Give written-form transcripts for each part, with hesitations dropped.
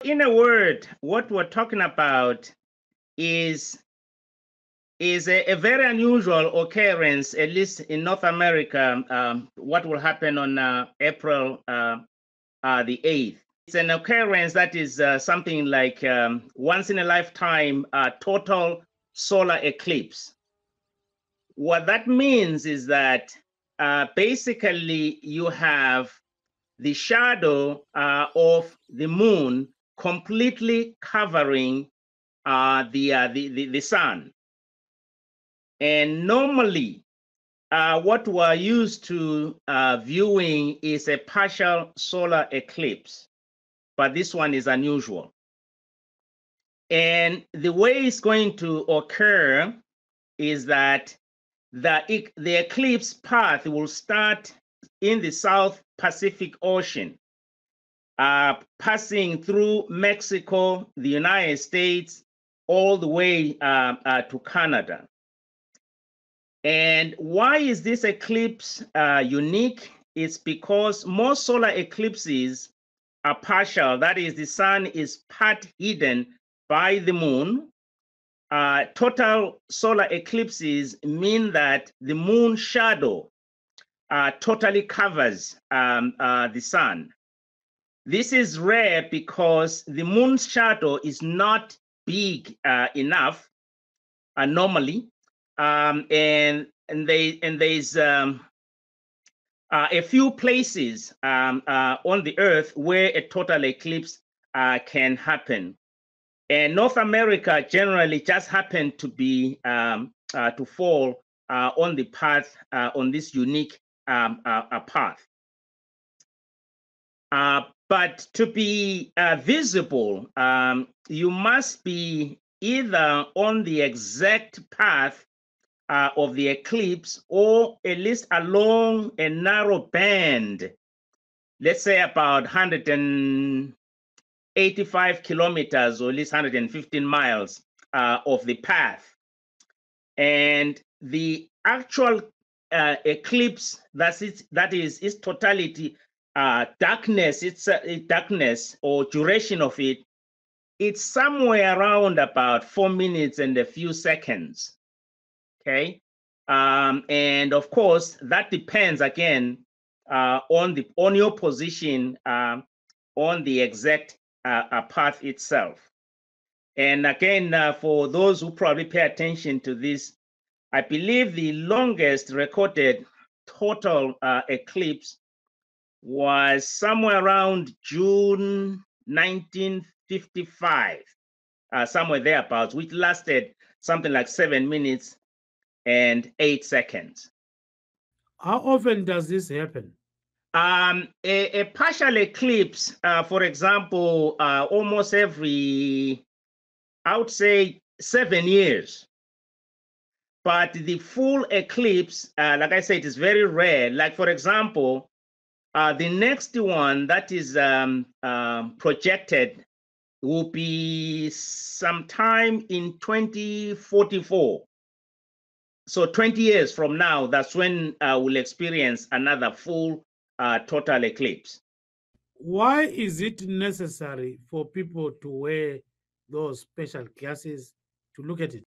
in a word, what we're talking about is a very unusual occurrence, at least in North America. What will happen on April the 8th? It's an occurrence that is something like once in a lifetime total solar eclipse. What that means is that basically you have the shadow of the moon completely covering the sun. And normally, what we're used to viewing is a partial solar eclipse, but this one is unusual. And the way it's going to occur is that the eclipse path will start in the South Pacific Ocean, passing through Mexico, the United States, all the way to Canada. And why is this eclipse unique? It's because most solar eclipses are partial. That is, the sun is part hidden by the moon. Total solar eclipses mean that the moon shadow totally covers the sun. This is rare because the moon's shadow is not big enough normally. And there's a few places on the earth where a total eclipse can happen. And North America generally just happened to be to fall on the path, on this unique path. But to be visible, you must be either on the exact path of the eclipse, or at least along a narrow band, let's say about 185 kilometers or at least 115 miles of the path. And the actual eclipse, that is its totality, darkness, darkness or duration of it, it's somewhere around about 4 minutes and a few seconds. Okay, and of course that depends again on your position on the exact path itself. And again, for those who probably pay attention to this, I believe the longest recorded total eclipse was somewhere around June 1955, somewhere thereabouts, which lasted something like 7 minutes and 8 seconds. How often does this happen? A partial eclipse, for example, almost every, I would say, 7 years. But the full eclipse, like I said, is very rare. Like, for example, the next one that is projected will be sometime in 2044. So 20 years from now, that's when we'll experience another full total eclipse. Why is it necessary for people to wear those special glasses to look at it?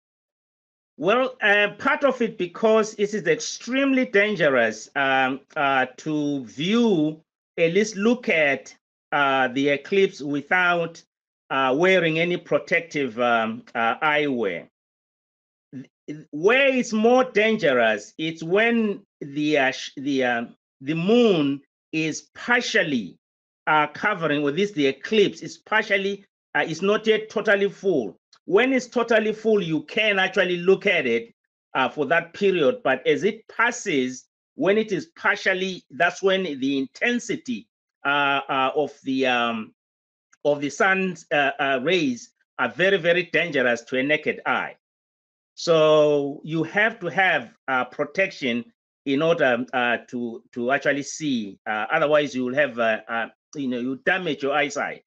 Well, part of it because it is extremely dangerous to view, at least look at the eclipse without wearing any protective eyewear. Where it's more dangerous, it's when the moon is partially covering, or the eclipse is partially, it's not yet totally full. When it's totally full, you can actually look at it for that period. But as it passes, when it is partially, that's when the intensity of the sun's rays are very, very dangerous to a naked eye. So you have to have protection in order to actually see. Otherwise, you will have you damage your eyesight.